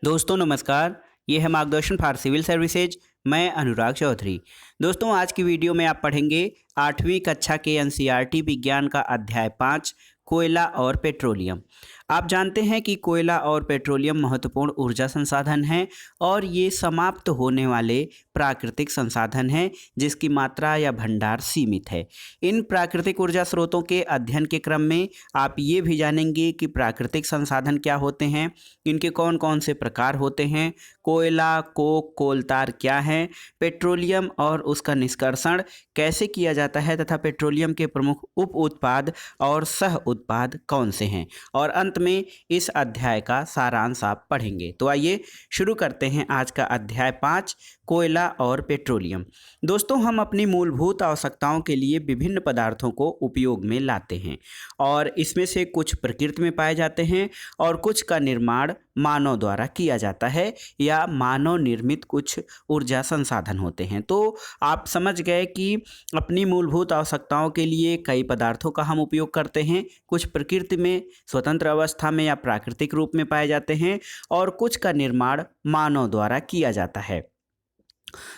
दोस्तों नमस्कार। ये है मार्गदर्शन फॉर सिविल सर्विसेज। मैं अनुराग चौधरी। दोस्तों आज की वीडियो में आप पढ़ेंगे 8वीं कक्षा के एनसीईआरटी विज्ञान का अध्याय 5 कोयला और पेट्रोलियम। आप जानते हैं कि कोयला और पेट्रोलियम महत्वपूर्ण ऊर्जा संसाधन हैं और ये समाप्त होने वाले प्राकृतिक संसाधन हैं जिसकी मात्रा या भंडार सीमित है। इन प्राकृतिक ऊर्जा स्रोतों के अध्ययन के क्रम में आप ये भी जानेंगे कि प्राकृतिक संसाधन क्या होते हैं, इनके कौन कौन से प्रकार होते हैं, कोयला, कोक, कोलतार क्या है, पेट्रोलियम और उसका निष्कर्षण कैसे किया जाता है तथा पेट्रोलियम के प्रमुख उप उत्पाद और सह उत्पाद कौन से हैं, और अंत में इस अध्याय का सारांश आप पढ़ेंगे। तो आइए शुरू करते हैं आज का अध्याय 5 कोयला और पेट्रोलियम। दोस्तों हम अपनी मूलभूत आवश्यकताओं के लिए विभिन्न पदार्थों को उपयोग में लाते हैं और इसमें से कुछ प्रकृति में पाए जाते हैं और कुछ का निर्माण मानव द्वारा किया जाता है या मानव निर्मित कुछ ऊर्जा संसाधन होते हैं। तो आप समझ गए कि अपनी मूलभूत आवश्यकताओं के लिए कई पदार्थों का हम उपयोग करते हैं, कुछ प्रकृति में स्वतंत्र अवस्था में या प्राकृतिक रूप में पाए जाते हैं और कुछ का निर्माण मानव द्वारा किया जाता है।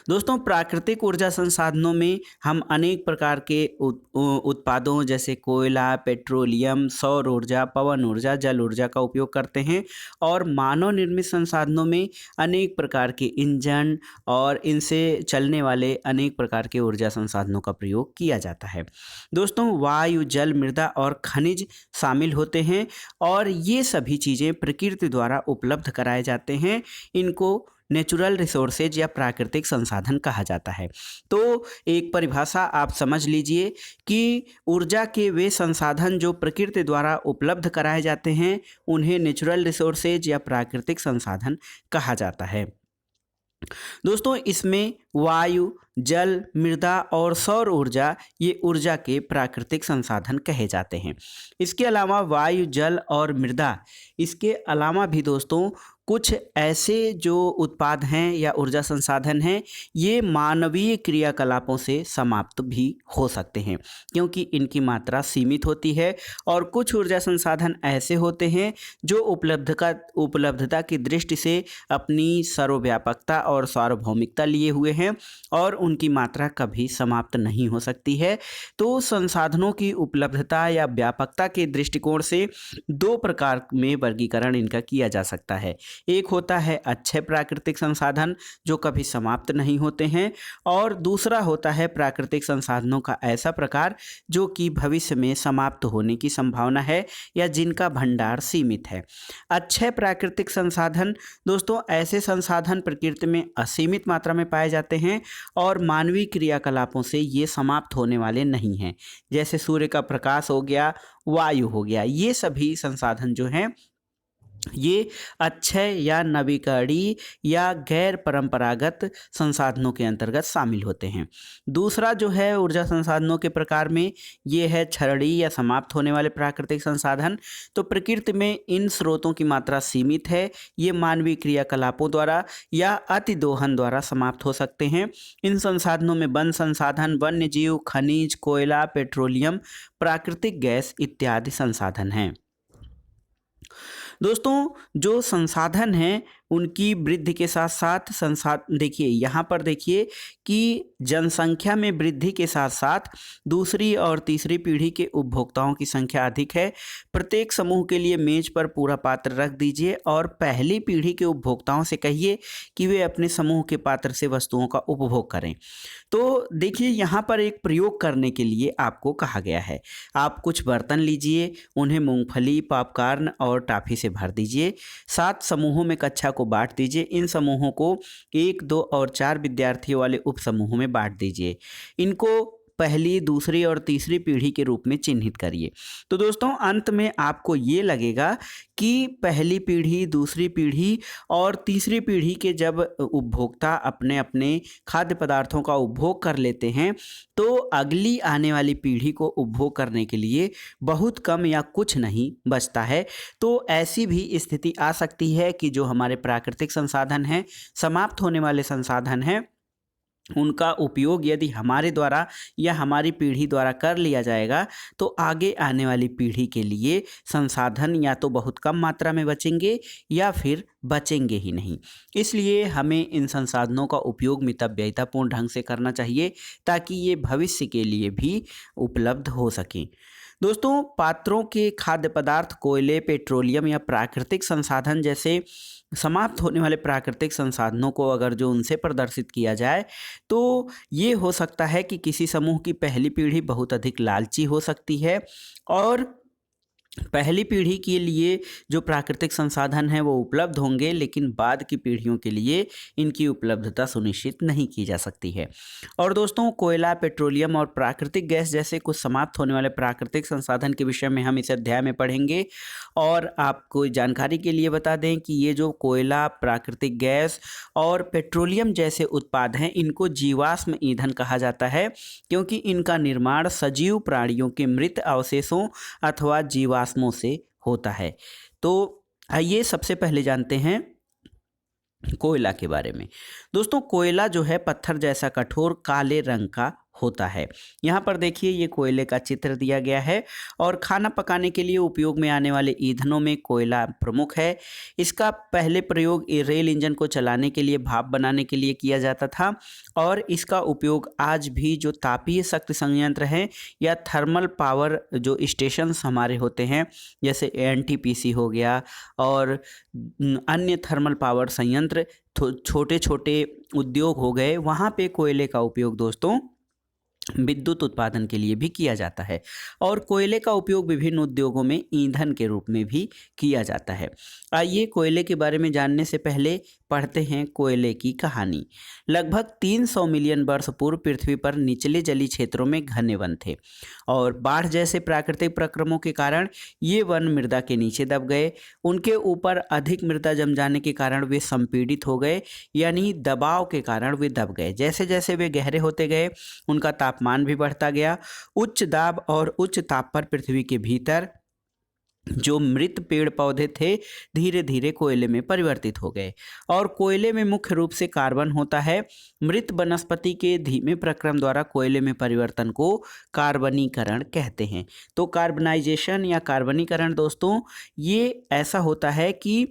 दोस्तों प्राकृतिक ऊर्जा संसाधनों में हम अनेक प्रकार के उत्पादों जैसे कोयला, पेट्रोलियम, सौर ऊर्जा, पवन ऊर्जा, जल ऊर्जा का उपयोग करते हैं और मानव निर्मित संसाधनों में अनेक प्रकार के इंजन और इनसे चलने वाले अनेक प्रकार के ऊर्जा संसाधनों का प्रयोग किया जाता है। दोस्तों वायु, जल, मृदा और खनिज शामिल होते हैं और ये सभी चीज़ें प्रकृति द्वारा उपलब्ध कराए जाते हैं। इनको नेचुरल रिसोर्सेज या प्राकृतिक संसाधन कहा जाता है। तो एक परिभाषा आप समझ लीजिए कि ऊर्जा के वे संसाधन जो प्रकृति द्वारा उपलब्ध कराए जाते हैं उन्हें नेचुरल रिसोर्सेज या प्राकृतिक संसाधन कहा जाता है। दोस्तों इसमें वायु, जल, मृदा और सौर ऊर्जा ये ऊर्जा के प्राकृतिक संसाधन कहे जाते हैं। इसके अलावा वायु, जल और मृदा, इसके अलावा भी दोस्तों कुछ ऐसे जो उत्पाद हैं या ऊर्जा संसाधन हैं ये मानवीय क्रियाकलापों से समाप्त भी हो सकते हैं क्योंकि इनकी मात्रा सीमित होती है, और कुछ ऊर्जा संसाधन ऐसे होते हैं जो उपलब्धता की दृष्टि से अपनी सर्वव्यापकता और सार्वभौमिकता लिए हुए हैं और उनकी मात्रा कभी समाप्त नहीं हो सकती है। तो संसाधनों की उपलब्धता या व्यापकता के दृष्टिकोण से दो प्रकार में वर्गीकरण इनका किया जा सकता है। एक होता है अच्छे प्राकृतिक संसाधन जो कभी समाप्त नहीं होते हैं, और दूसरा होता है प्राकृतिक संसाधनों का ऐसा प्रकार जो कि भविष्य में समाप्त होने की संभावना है या जिनका भंडार सीमित है। अच्छे प्राकृतिक संसाधन दोस्तों ऐसे संसाधन प्रकृति में असीमित मात्रा में पाए जाते हैं और मानवीय क्रियाकलापों से ये समाप्त होने वाले नहीं हैं, जैसे सूर्य का प्रकाश हो गया, वायु हो गया। ये सभी संसाधन जो हैं ये अक्षय या नवीकरणीय या गैर परंपरागत संसाधनों के अंतर्गत शामिल होते हैं। दूसरा जो है ऊर्जा संसाधनों के प्रकार में ये है क्षरणीय या समाप्त होने वाले प्राकृतिक संसाधन। तो प्रकृति में इन स्रोतों की मात्रा सीमित है, ये मानवीय क्रियाकलापों द्वारा या अतिदोहन द्वारा समाप्त हो सकते हैं। इन संसाधनों में वन संसाधन, वन्य जीव, खनिज, कोयला, पेट्रोलियम, प्राकृतिक गैस इत्यादि संसाधन हैं। दोस्तों जो संसाधन हैं उनकी वृद्धि के साथ साथ देखिए यहाँ पर देखिए कि जनसंख्या में वृद्धि के साथ साथ दूसरी और तीसरी पीढ़ी के उपभोक्ताओं की संख्या अधिक है। प्रत्येक समूह के लिए मेज पर पूरा पात्र रख दीजिए और पहली पीढ़ी के उपभोक्ताओं से कहिए कि वे अपने समूह के पात्र से वस्तुओं का उपभोग करें। तो देखिए यहाँ पर एक प्रयोग करने के लिए आपको कहा गया है। आप कुछ बर्तन लीजिए, उन्हें मूंगफली, पॉपकॉर्न और टॉफी से भर दीजिए। 7 समूहों में कक्षा को बांट दीजिए। इन समूहों को 1, 2 और 4 विद्यार्थियों वाले उप समूहों में बांट दीजिए। इनको पहली, दूसरी और तीसरी पीढ़ी के रूप में चिन्हित करिए। तो दोस्तों अंत में आपको ये लगेगा कि पहली पीढ़ी, दूसरी पीढ़ी और तीसरी पीढ़ी के जब उपभोक्ता अपने अपने खाद्य पदार्थों का उपभोग कर लेते हैं तो अगली आने वाली पीढ़ी को उपभोग करने के लिए बहुत कम या कुछ नहीं बचता है। तो ऐसी भी स्थिति आ सकती है कि जो हमारे प्राकृतिक संसाधन हैं, समाप्त होने वाले संसाधन हैं, उनका उपयोग यदि हमारे द्वारा या हमारी पीढ़ी द्वारा कर लिया जाएगा तो आगे आने वाली पीढ़ी के लिए संसाधन या तो बहुत कम मात्रा में बचेंगे या फिर बचेंगे ही नहीं। इसलिए हमें इन संसाधनों का उपयोग मितव्ययितापूर्ण ढंग से करना चाहिए ताकि ये भविष्य के लिए भी उपलब्ध हो सकें। दोस्तों, पात्रों के खाद्य पदार्थ, कोयले, पेट्रोलियम या प्राकृतिक संसाधन जैसे समाप्त होने वाले प्राकृतिक संसाधनों को अगर जो उनसे प्रदर्शित किया जाए तो ये हो सकता है कि किसी समूह की पहली पीढ़ी बहुत अधिक लालची हो सकती है और पहली पीढ़ी के लिए जो प्राकृतिक संसाधन हैं वो उपलब्ध होंगे, लेकिन बाद की पीढ़ियों के लिए इनकी उपलब्धता सुनिश्चित नहीं की जा सकती है। और दोस्तों, कोयला, पेट्रोलियम और प्राकृतिक गैस जैसे कुछ समाप्त होने वाले प्राकृतिक संसाधन के विषय में हम इस अध्याय में पढ़ेंगे। और आपको जानकारी के लिए बता दें कि ये जो कोयला, प्राकृतिक गैस और पेट्रोलियम जैसे उत्पाद हैं, इनको जीवाश्म ईंधन कहा जाता है, क्योंकि इनका निर्माण सजीव प्राणियों के मृत अवशेषों अथवा जीवाश्मों से होता है। तो आइए सबसे पहले जानते हैं कोयला के बारे में। दोस्तों, कोयला जो है पत्थर जैसा कठोर काले रंग का होता है। यहाँ पर देखिए ये कोयले का चित्र दिया गया है और खाना पकाने के लिए उपयोग में आने वाले ईंधनों में कोयला प्रमुख है। इसका पहले प्रयोग रेल इंजन को चलाने के लिए, भाप बनाने के लिए किया जाता था और इसका उपयोग आज भी जो तापीय शक्ति संयंत्र हैं या थर्मल पावर जो स्टेशंस हमारे होते हैं, जैसे एनटीपीसी हो गया और अन्य थर्मल पावर संयंत्र, छोटे छोटे उद्योग हो गए, वहाँ पे कोयले का उपयोग दोस्तों विद्युत उत्पादन के लिए भी किया जाता है। और कोयले का उपयोग विभिन्न उद्योगों में ईंधन के रूप में भी किया जाता है। आइए कोयले के बारे में जानने से पहले पढ़ते हैं कोयले की कहानी। लगभग 300 मिलियन वर्ष पूर्व पृथ्वी पर निचले जलीय क्षेत्रों में घने वन थे और बाढ़ जैसे प्राकृतिक प्रक्रमों के कारण ये वन मृदा के नीचे दब गए। उनके ऊपर अधिक मृदा जम जाने के कारण वे संपीड़ित हो गए, यानी दबाव के कारण वे दब गए। जैसे जैसे वे गहरे होते गए उनका तापमान भी बढ़ता गया। उच्च दाब और उच्च ताप पर पृथ्वी के भीतर जो मृत पेड़ पौधे थे धीरे धीरे कोयले में परिवर्तित हो गए और कोयले में मुख्य रूप से कार्बन होता है। मृत वनस्पति के धीमे प्रक्रम द्वारा कोयले में परिवर्तन को कार्बनीकरण कहते हैं। तो कार्बनाइजेशन या कार्बनीकरण दोस्तों ये ऐसा होता है कि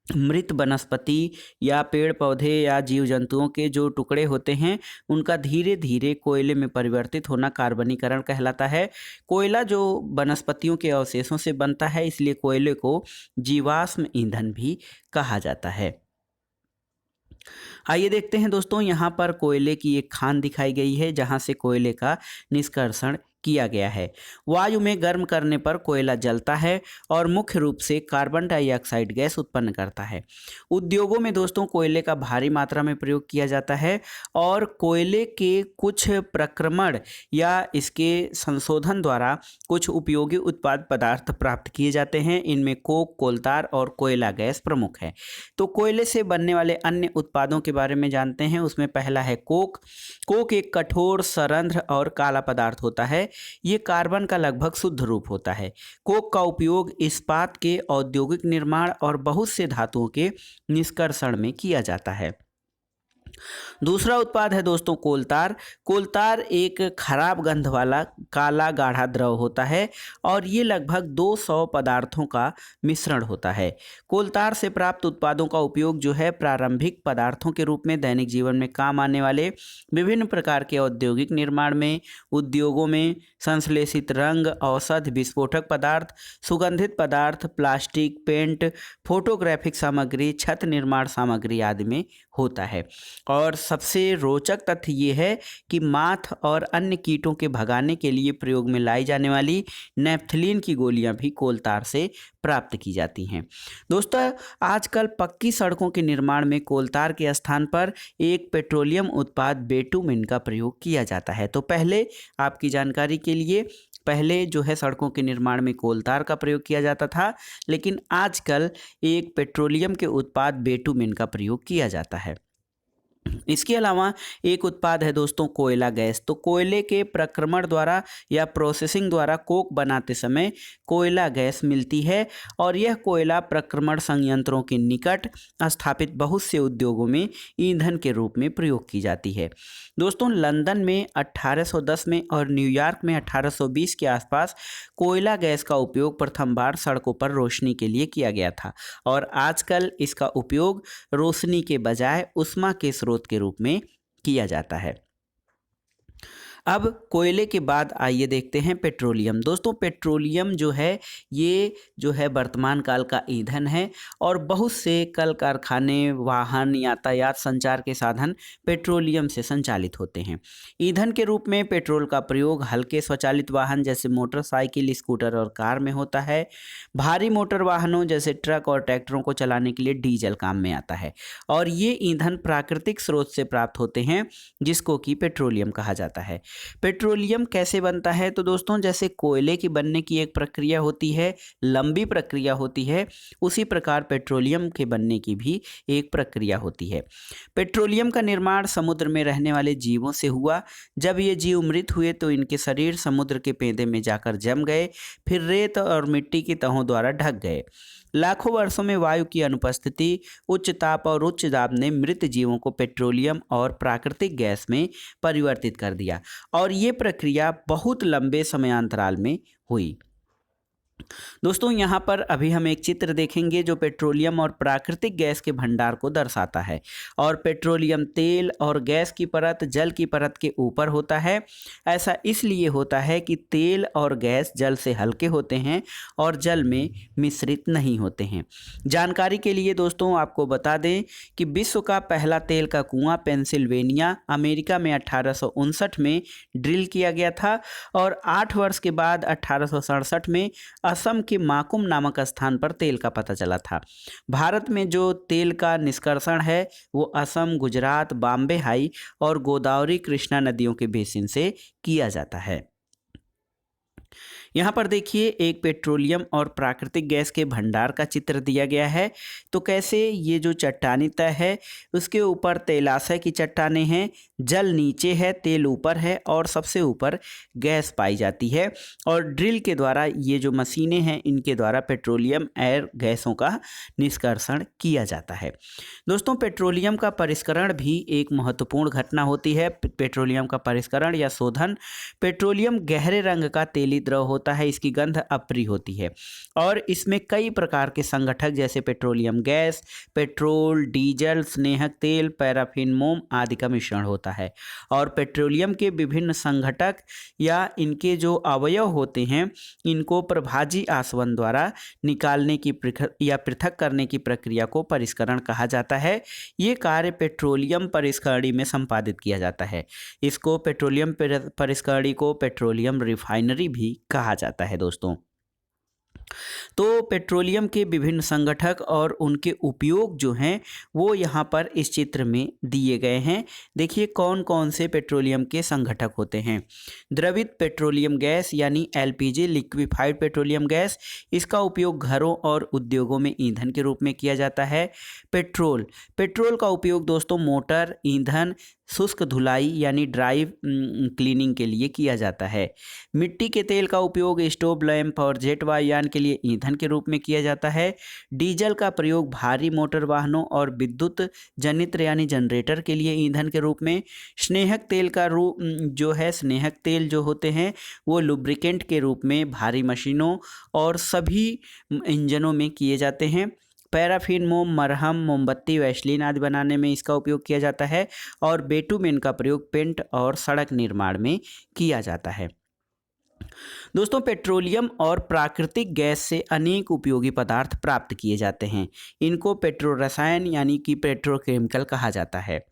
मृत वनस्पति या पेड़ पौधे या जीव जंतुओं के जो टुकड़े होते हैं उनका धीरे धीरे कोयले में परिवर्तित होना कार्बनीकरण कहलाता है। कोयला जो वनस्पतियों के अवशेषों से बनता है, इसलिए कोयले को जीवाश्म ईंधन भी कहा जाता है। आइए देखते हैं दोस्तों, यहाँ पर कोयले की एक खान दिखाई गई है जहाँ से कोयले का निष्कर्षण किया गया है। वायु में गर्म करने पर कोयला जलता है और मुख्य रूप से कार्बन डाइऑक्साइड गैस उत्पन्न करता है। उद्योगों में दोस्तों कोयले का भारी मात्रा में प्रयोग किया जाता है और कोयले के कुछ प्रक्रमण या इसके संशोधन द्वारा कुछ उपयोगी उत्पाद पदार्थ प्राप्त किए जाते हैं। इनमें कोक, कोलतार और कोयला गैस प्रमुख है। तो कोयले से बनने वाले अन्य उत्पादों के बारे में जानते हैं। उसमें पहला है कोक। कोक एक कठोर, सरंध्र और काला पदार्थ होता है। ये कार्बन का लगभग शुद्ध रूप होता है। कोक का उपयोग इस्पात के औद्योगिक निर्माण और बहुत से धातुओं के निष्कर्षण में किया जाता है। दूसरा उत्पाद है दोस्तों कोलतार। कोलतार एक खराब गंध वाला काला गाढ़ा द्रव होता है और ये लगभग 200 पदार्थों का मिश्रण होता है। कोलतार से प्राप्त उत्पादों का उपयोग जो है प्रारंभिक पदार्थों के रूप में दैनिक जीवन में काम आने वाले विभिन्न प्रकार के औद्योगिक निर्माण में, उद्योगों में, संश्लेषित रंग, औषध, विस्फोटक पदार्थ, सुगंधित पदार्थ, प्लास्टिक, पेंट, फोटोग्राफिक सामग्री, छत निर्माण सामग्री आदि में होता है। और सबसे रोचक तथ्य ये है कि माथ और अन्य कीटों के भगाने के लिए प्रयोग में लाई जाने वाली नेफ्थलीन की गोलियां भी कोलतार से प्राप्त की जाती हैं। दोस्तों, आजकल पक्की सड़कों के निर्माण में कोलतार के स्थान पर एक पेट्रोलियम उत्पाद बिटुमेन का प्रयोग किया जाता है। तो पहले आपकी जानकारी के लिए, पहले जो है सड़कों के निर्माण में कोलतार का प्रयोग किया जाता था, लेकिन आजकल एक पेट्रोलियम के उत्पाद बिटुमेन का प्रयोग किया जाता है। इसके अलावा एक उत्पाद है दोस्तों कोयला गैस। तो कोयले के प्रक्रमण द्वारा या प्रोसेसिंग द्वारा कोक बनाते समय कोयला गैस मिलती है और यह कोयला प्रक्रमण संयंत्रों के निकट स्थापित बहुत से उद्योगों में ईंधन के रूप में प्रयोग की जाती है। दोस्तों लंदन में 1810 में और न्यूयॉर्क में 1820 के आसपास कोयला गैस का उपयोग प्रथम बार सड़कों पर रोशनी के लिए किया गया था और आजकल इसका उपयोग रोशनी के बजाय ऊष्मा के स्रोत के रूप में किया जाता है। अब कोयले के बाद आइए देखते हैं पेट्रोलियम। दोस्तों पेट्रोलियम जो है वर्तमान काल का ईंधन है और बहुत से कल कारखाने, वाहन, यातायात, संचार के साधन पेट्रोलियम से संचालित होते हैं। ईंधन के रूप में पेट्रोल का प्रयोग हल्के स्वचालित वाहन जैसे मोटरसाइकिल, स्कूटर और कार में होता है। भारी मोटर वाहनों जैसे ट्रक और ट्रैक्टरों को चलाने के लिए डीजल काम में आता है और ये ईंधन प्राकृतिक स्रोत से प्राप्त होते हैं जिसको कि पेट्रोलियम कहा जाता है। पेट्रोलियम कैसे बनता है? तो दोस्तों जैसे कोयले की बनने की एक प्रक्रिया होती है, लंबी प्रक्रिया होती है, उसी प्रकार पेट्रोलियम के बनने की भी एक प्रक्रिया होती है। पेट्रोलियम का निर्माण समुद्र में रहने वाले जीवों से हुआ। जब ये जीव मृत हुए तो इनके शरीर समुद्र के पेंदे में जाकर जम गए, फिर रेत और मिट्टी की तहों द्वारा ढक गए। लाखों वर्षों में वायु की अनुपस्थिति, उच्च ताप और उच्च दाब ने मृत जीवों को पेट्रोलियम और प्राकृतिक गैस में परिवर्तित कर दिया और ये प्रक्रिया बहुत लंबे समयांतराल में हुई। दोस्तों यहाँ पर अभी हम एक चित्र देखेंगे जो पेट्रोलियम और प्राकृतिक गैस के भंडार को दर्शाता है और पेट्रोलियम तेल और गैस की परत जल की परत के ऊपर होता है। ऐसा इसलिए होता है कि तेल और गैस जल से हल्के होते हैं और जल में मिश्रित नहीं होते हैं। जानकारी के लिए दोस्तों आपको बता दें कि विश्व का पहला तेल का कुआं पेंसिल्वेनिया, अमेरिका में 1859 में ड्रिल किया गया था और 8 वर्ष के बाद 1867 में असम के माकुम नामक स्थान पर तेल का पता चला था। भारत में जो तेल का निष्कर्षण है वो असम, गुजरात, बॉम्बे हाई और गोदावरी कृष्णा नदियों के बेसिन से किया जाता है। यहाँ पर देखिए एक पेट्रोलियम और प्राकृतिक गैस के भंडार का चित्र दिया गया है। तो कैसे ये जो चट्टानी तय है उसके ऊपर तेलाशय की चट्टानें हैं, जल नीचे है, तेल ऊपर है और सबसे ऊपर गैस पाई जाती है और ड्रिल के द्वारा ये जो मशीनें हैं इनके द्वारा पेट्रोलियम एयर गैसों का निष्कर्षण किया जाता है। दोस्तों पेट्रोलियम का परिष्करण भी एक महत्वपूर्ण घटना होती है। पेट्रोलियम का परिष्करण या शोधन। पेट्रोलियम गहरे रंग का तेली द्रव होता है, इसकी गंध अप्रिय होती है और इसमें कई प्रकार के संगठक जैसे पेट्रोलियम गैस, पेट्रोल, डीजल, स्नेहक तेल, पैराफिन, मोम आदि का मिश्रण होता है और पेट्रोलियम के विभिन्न संगठक या इनके जो अवयव होते हैं इनको प्रभाजी आसवन द्वारा निकालने की या पृथक करने की प्रक्रिया को परिष्करण कहा जाता है। ये कार्य पेट्रोलियम परिष्करणी में संपादित किया जाता है। इसको पेट्रोलियम परिष्करणी को पेट्रोलियम रिफाइनरी भी कहा जाता है। दोस्तों तो पेट्रोलियम के विभिन्न संगठक और उनके उपयोग जो हैं वो यहाँ पर इस चित्र में दिए गए हैं। देखिए कौन कौन से पेट्रोलियम के संगठक होते हैं। द्रवित पेट्रोलियम गैस यानी एलपीजी, लिक्विफाइड पेट्रोलियम गैस, इसका उपयोग घरों और उद्योगों में ईंधन के रूप में किया जाता है। पेट्रोल का उपयोग दोस्तों मोटर, ईंधन, शुष्क धुलाई यानी ड्राइव क्लीनिंग के लिए किया जाता है। मिट्टी के तेल का उपयोग स्टोव, लैंप और जेट वायुयान के लिए ईंधन के रूप में किया जाता है। डीजल का प्रयोग भारी मोटर वाहनों और विद्युत जनित्र यानी जनरेटर के लिए ईंधन के रूप में। स्नेहक तेल का रूप जो है, स्नेहक तेल जो होते हैं वो लुब्रिकेंट के रूप में भारी मशीनों और सभी इंजनों में किए जाते हैं। पैराफिन, मोम, मरहम, मोमबत्ती, वैसलीन आदि बनाने में इसका उपयोग किया जाता है और बेटुमेन का प्रयोग पेंट और सड़क निर्माण में किया जाता है। दोस्तों पेट्रोलियम और प्राकृतिक गैस से अनेक उपयोगी पदार्थ प्राप्त किए जाते हैं। इनको पेट्रो रसायन यानी कि पेट्रोकेमिकल कहा जाता है।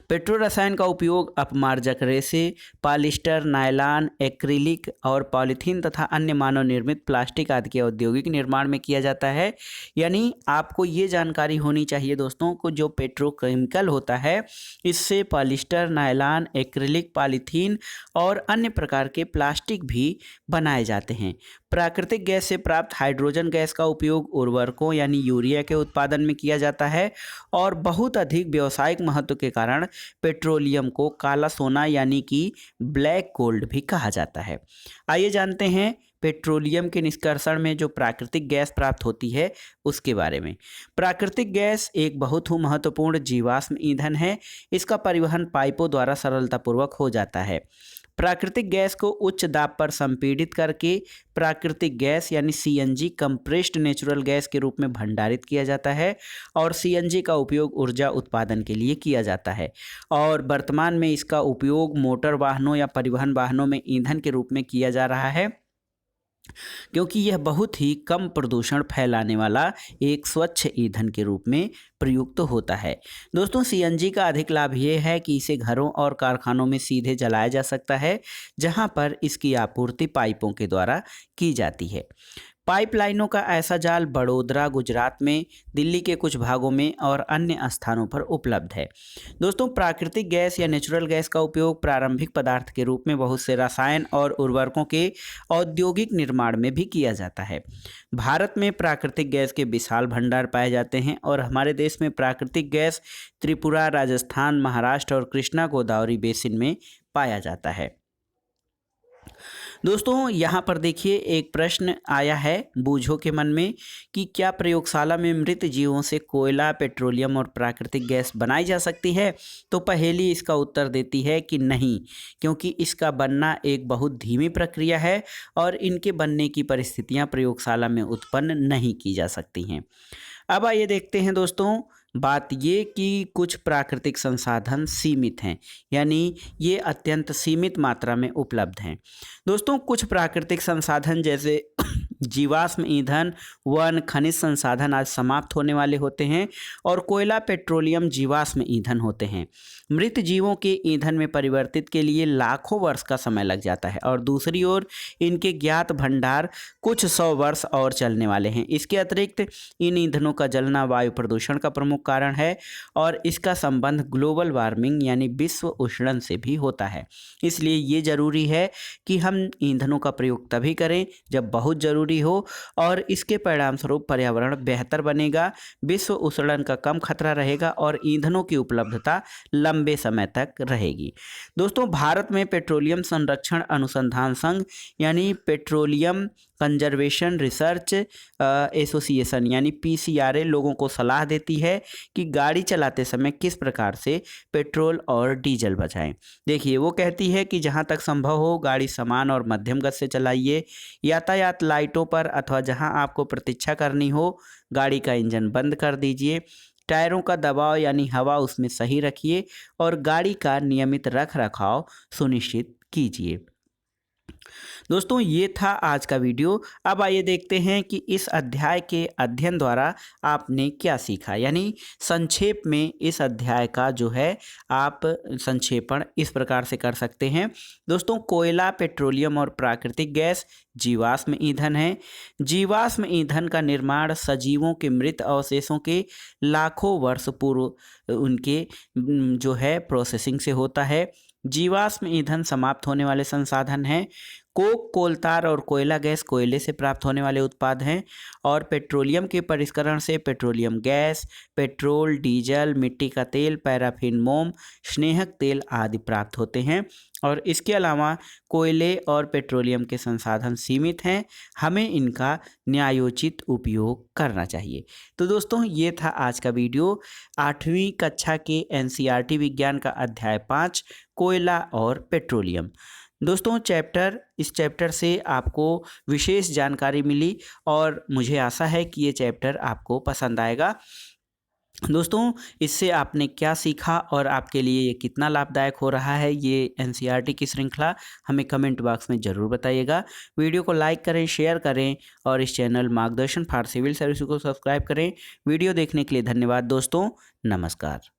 पेट्रो रसायन का उपयोग अपमार्जक रेसे, पॉलिस्टर, नायलॉन, एक्रिलिक और पॉलीथीन तथा अन्य मानव निर्मित प्लास्टिक आदि के औद्योगिक निर्माण में किया जाता है। यानी आपको ये जानकारी होनी चाहिए दोस्तों को जो पेट्रोकेमिकल होता है इससे पॉलिस्टर, नायलॉन, एक्रिलिक, पॉलीथीन और अन्य प्रकार के प्लास्टिक भी बनाए जाते हैं। प्राकृतिक गैस से प्राप्त हाइड्रोजन गैस का उपयोग उर्वरकों यानी यूरिया के उत्पादन में किया जाता है और बहुत अधिक व्यावसायिक महत्व के कारण पेट्रोलियम को काला सोना यानी कि ब्लैक गोल्ड भी कहा जाता है। आइए जानते हैं पेट्रोलियम के निष्कर्षण में जो प्राकृतिक गैस प्राप्त होती है उसके बारे में। प्राकृतिक गैस एक बहुत ही महत्वपूर्ण जीवाश्म ईंधन है। इसका परिवहन पाइपों द्वारा सरलतापूर्वक हो जाता है। प्राकृतिक गैस को उच्च दाब पर संपीड़ित करके प्राकृतिक गैस यानी सीएनजी कंप्रेस्ड नेचुरल गैस के रूप में भंडारित किया जाता है और सीएनजी का उपयोग ऊर्जा उत्पादन के लिए किया जाता है और वर्तमान में इसका उपयोग मोटर वाहनों या परिवहन वाहनों में ईंधन के रूप में किया जा रहा है, क्योंकि यह बहुत ही कम प्रदूषण फैलाने वाला एक स्वच्छ ईंधन के रूप में प्रयुक्त होता है। दोस्तों, सीएनजी का अधिक लाभ यह है कि इसे घरों और कारखानों में सीधे जलाया जा सकता है, जहां पर इसकी आपूर्ति पाइपों के द्वारा की जाती है। पाइपलाइनों का ऐसा जाल बड़ोदरा, गुजरात में, दिल्ली के कुछ भागों में और अन्य स्थानों पर उपलब्ध है। दोस्तों, प्राकृतिक गैस या नेचुरल गैस का उपयोग प्रारंभिक पदार्थ के रूप में बहुत से रसायन और उर्वरकों के औद्योगिक निर्माण में भी किया जाता है। भारत में प्राकृतिक गैस के विशाल भंडार पाए जाते हैं और हमारे देश में प्राकृतिक गैस त्रिपुरा, राजस्थान, महाराष्ट्र और कृष्णा गोदावरी बेसिन में पाया जाता है। दोस्तों, यहाँ पर देखिए एक प्रश्न आया है बूझो के मन में कि क्या प्रयोगशाला में मृत जीवों से कोयला, पेट्रोलियम और प्राकृतिक गैस बनाई जा सकती है? तो पहेली इसका उत्तर देती है कि नहीं, क्योंकि इसका बनना एक बहुत धीमी प्रक्रिया है और इनके बनने की परिस्थितियाँ प्रयोगशाला में उत्पन्न नहीं की जा सकती हैं। अब आइए देखते हैं दोस्तों, बात ये कि कुछ प्राकृतिक संसाधन सीमित हैं, यानी ये अत्यंत सीमित मात्रा में उपलब्ध हैं। दोस्तों, कुछ प्राकृतिक संसाधन जैसे जीवाश्म ईंधन, वन, खनिज संसाधन आज समाप्त होने वाले होते हैं और कोयला, पेट्रोलियम जीवाश्म ईंधन होते हैं। मृत जीवों के ईंधन में परिवर्तित के लिए लाखों वर्ष का समय लग जाता है और दूसरी ओर इनके ज्ञात भंडार कुछ 100 वर्ष और चलने वाले हैं। इसके अतिरिक्त इन ईंधनों का जलना वायु प्रदूषण का प्रमुख कारण है और इसका संबंध ग्लोबल वार्मिंग यानी विश्व उष्णन से भी होता है। इसलिए ये जरूरी है कि हम ईंधनों का प्रयोग तभी करें जब बहुत जरूरी हो और इसके परिणाम स्वरूप पर्यावरण बेहतर बनेगा, विश्व उष्णन का कम खतरा रहेगा और ईंधनों की उपलब्धता लंबे समय तक रहेगी। दोस्तों, भारत में पेट्रोलियम संरक्षण अनुसंधान संघ यानी पेट्रोलियम कंजर्वेशन रिसर्च एसोसिएशन यानी पीसीआरए लोगों को सलाह देती है कि गाड़ी चलाते समय किस प्रकार से पेट्रोल और डीजल बचाएं। देखिए, वो कहती है कि जहां तक संभव हो गाड़ी समान और मध्यम गति से चलाइए। यातायात लाइटों पर अथवा जहां आपको प्रतीक्षा करनी हो गाड़ी का इंजन बंद कर दीजिए। टायरों का दबाव यानी हवा उसमें सही रखिए और गाड़ी का नियमित रख रखाव सुनिश्चित कीजिए। दोस्तों, ये था आज का वीडियो। अब आइए देखते हैं कि इस अध्याय के अध्ययन द्वारा आपने क्या सीखा, यानी संक्षेप में इस अध्याय का जो है आप संक्षेपण इस प्रकार से कर सकते हैं। दोस्तों, कोयला, पेट्रोलियम और प्राकृतिक गैस जीवाश्म ईंधन है। जीवाश्म ईंधन का निर्माण सजीवों के मृत अवशेषों के लाखों वर्ष पूर्व उनके जो है प्रोसेसिंग से होता है। जीवाश्म ईंधन समाप्त होने वाले संसाधन हैं। कोक, कोलतार और कोयला गैस कोयले से प्राप्त होने वाले उत्पाद हैं और पेट्रोलियम के परिष्करण से पेट्रोलियम गैस, पेट्रोल, डीजल, मिट्टी का तेल, पैराफिन, मोम, स्नेहक तेल आदि प्राप्त होते हैं। और इसके अलावा कोयले और पेट्रोलियम के संसाधन सीमित हैं, हमें इनका न्यायोचित उपयोग करना चाहिए। तो दोस्तों, ये था आज का वीडियो 8वीं कक्षा के एनसीईआरटी विज्ञान का अध्याय 5 कोयला और पेट्रोलियम। दोस्तों, इस चैप्टर से आपको विशेष जानकारी मिली और मुझे आशा है कि ये चैप्टर आपको पसंद आएगा। दोस्तों, इससे आपने क्या सीखा और आपके लिए ये कितना लाभदायक हो रहा है ये एनसीईआरटी की श्रृंखला, हमें कमेंट बॉक्स में ज़रूर बताइएगा। वीडियो को लाइक करें, शेयर करें और इस चैनल मार्गदर्शन फॉर सिविल सर्विस को सब्सक्राइब करें। वीडियो देखने के लिए धन्यवाद दोस्तों, नमस्कार।